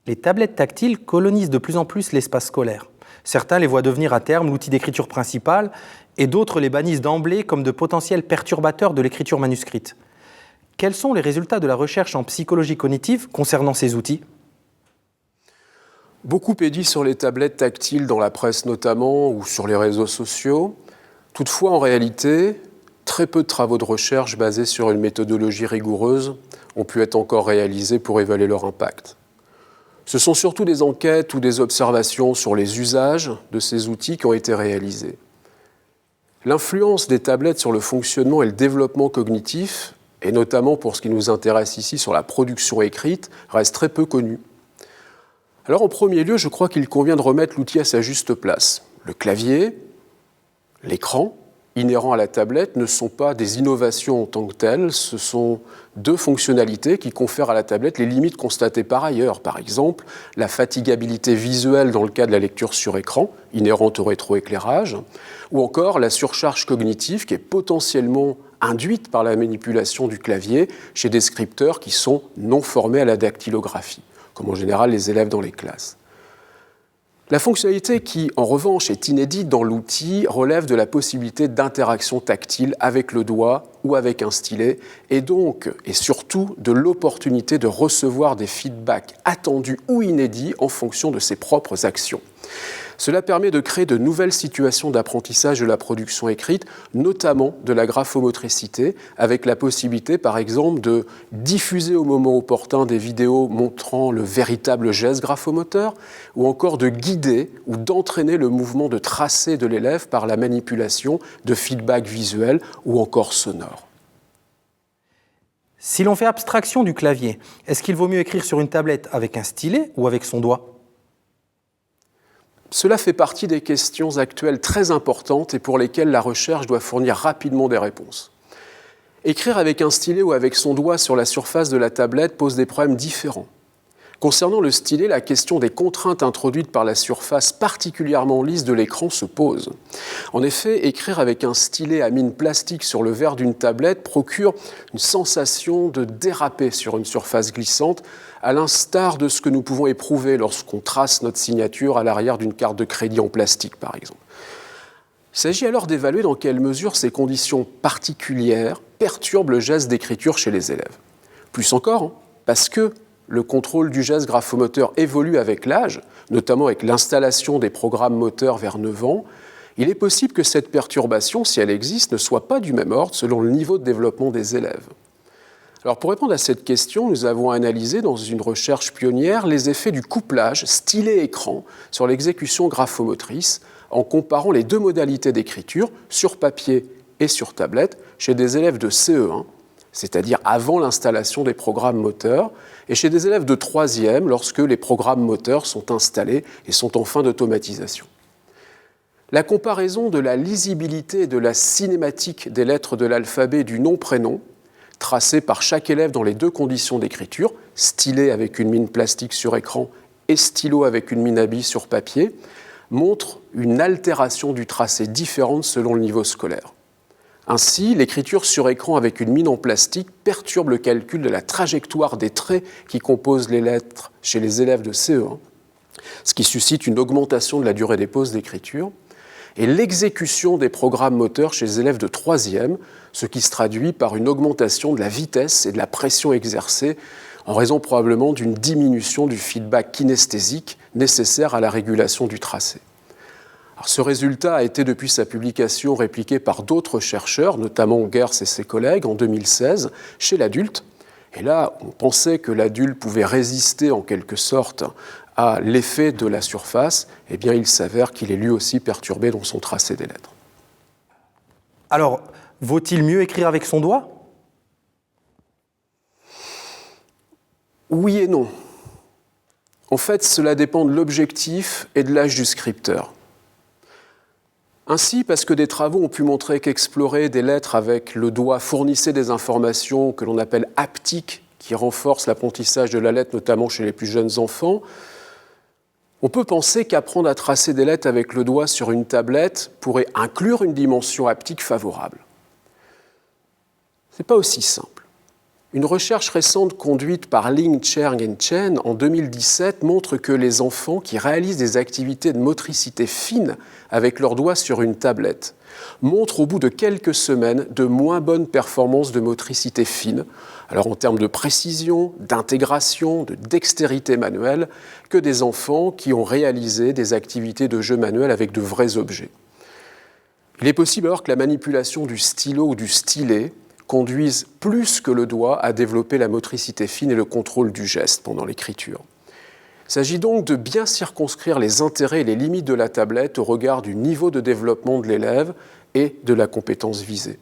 Les tablettes tactiles colonisent de plus en plus l'espace scolaire. Certains les voient devenir à terme l'outil d'écriture principal et d'autres les bannissent d'emblée comme de potentiels perturbateurs de l'écriture manuscrite. Quels sont les résultats de la recherche en psychologie cognitive concernant ces outils ? Beaucoup est dit sur les tablettes tactiles dans la presse notamment ou sur les réseaux sociaux. Toutefois, en réalité, très peu de travaux de recherche basés sur une méthodologie rigoureuse ont pu être encore réalisés pour évaluer leur impact. Ce sont surtout des enquêtes ou des observations sur les usages de ces outils qui ont été réalisés. L'influence des tablettes sur le fonctionnement et le développement cognitif, et notamment pour ce qui nous intéresse ici sur la production écrite, reste très peu connue. Alors en premier lieu, je crois qu'il convient de remettre l'outil à sa juste place. Le clavier, l'écran, inhérents à la tablette, ne sont pas des innovations en tant que telles, ce sont deux fonctionnalités qui confèrent à la tablette les limites constatées par ailleurs. Par exemple, la fatigabilité visuelle dans le cas de la lecture sur écran, inhérente au rétroéclairage, ou encore la surcharge cognitive qui est potentiellement induite par la manipulation du clavier chez des scripteurs qui sont non formés à la dactylographie, comme en général les élèves dans les classes. La fonctionnalité qui, en revanche, est inédite dans l'outil relève de la possibilité d'interaction tactile avec le doigt ou avec un stylet, et donc, et surtout, de l'opportunité de recevoir des feedbacks attendus ou inédits en fonction de ses propres actions. Cela permet de créer de nouvelles situations d'apprentissage de la production écrite, notamment de la graphomotricité, avec la possibilité, par exemple, de diffuser au moment opportun des vidéos montrant le véritable geste graphomoteur, ou encore de guider ou d'entraîner le mouvement de tracé de l'élève par la manipulation de feedback visuel ou encore sonore. Si l'on fait abstraction du clavier, est-ce qu'il vaut mieux écrire sur une tablette avec un stylet ou avec son doigt ? Cela fait partie des questions actuelles très importantes et pour lesquelles la recherche doit fournir rapidement des réponses. Écrire avec un stylet ou avec son doigt sur la surface de la tablette pose des problèmes différents. Concernant le stylet, la question des contraintes introduites par la surface particulièrement lisse de l'écran se pose. En effet, écrire avec un stylet à mine plastique sur le verre d'une tablette procure une sensation de déraper sur une surface glissante, à l'instar de ce que nous pouvons éprouver lorsqu'on trace notre signature à l'arrière d'une carte de crédit en plastique, par exemple. Il s'agit alors d'évaluer dans quelle mesure ces conditions particulières perturbent le geste d'écriture chez les élèves. Plus encore, parce que le contrôle du geste graphomoteur évolue avec l'âge, notamment avec l'installation des programmes moteurs vers 9 ans, il est possible que cette perturbation, si elle existe, ne soit pas du même ordre selon le niveau de développement des élèves. Alors pour répondre à cette question, nous avons analysé dans une recherche pionnière les effets du couplage stylet-écran sur l'exécution graphomotrice en comparant les deux modalités d'écriture, sur papier et sur tablette, chez des élèves de CE1, c'est-à-dire avant l'installation des programmes moteurs, et chez des élèves de 3e lorsque les programmes moteurs sont installés et sont en fin d'automatisation. La comparaison de la lisibilité et de la cinématique des lettres de l'alphabet du nom-prénom, tracées par chaque élève dans les deux conditions d'écriture, stylet avec une mine plastique sur écran et stylo avec une mine à billes sur papier, montre une altération du tracé différente selon le niveau scolaire. Ainsi, l'écriture sur écran avec une mine en plastique perturbe le calcul de la trajectoire des traits qui composent les lettres chez les élèves de CE1, ce qui suscite une augmentation de la durée des pauses d'écriture, et l'exécution des programmes moteurs chez les élèves de 3e, ce qui se traduit par une augmentation de la vitesse et de la pression exercée en raison probablement d'une diminution du feedback kinesthésique nécessaire à la régulation du tracé. Alors, ce résultat a été depuis sa publication répliqué par d'autres chercheurs, notamment Gers et ses collègues en 2016, chez l'adulte. Et là, on pensait que l'adulte pouvait résister en quelque sorte à l'effet de la surface. Eh bien, il s'avère qu'il est lui aussi perturbé dans son tracé des lettres. Alors, vaut-il mieux écrire avec son doigt ? Oui et non. En fait, cela dépend de l'objectif et de l'âge du scripteur. Ainsi, parce que des travaux ont pu montrer qu'explorer des lettres avec le doigt fournissait des informations que l'on appelle haptiques, qui renforcent l'apprentissage de la lettre, notamment chez les plus jeunes enfants, on peut penser qu'apprendre à tracer des lettres avec le doigt sur une tablette pourrait inclure une dimension haptique favorable. Ce n'est pas aussi simple. Une recherche récente conduite par Ling, Cheng et Chen en 2017 montre que les enfants qui réalisent des activités de motricité fine avec leurs doigts sur une tablette montrent au bout de quelques semaines de moins bonnes performances de motricité fine, alors en termes de précision, d'intégration, de dextérité manuelle, que des enfants qui ont réalisé des activités de jeu manuel avec de vrais objets. Il est possible alors que la manipulation du stylo ou du stylet conduise plus que le doigt à développer la motricité fine et le contrôle du geste pendant l'écriture. Il s'agit donc de bien circonscrire les intérêts et les limites de la tablette au regard du niveau de développement de l'élève et de la compétence visée.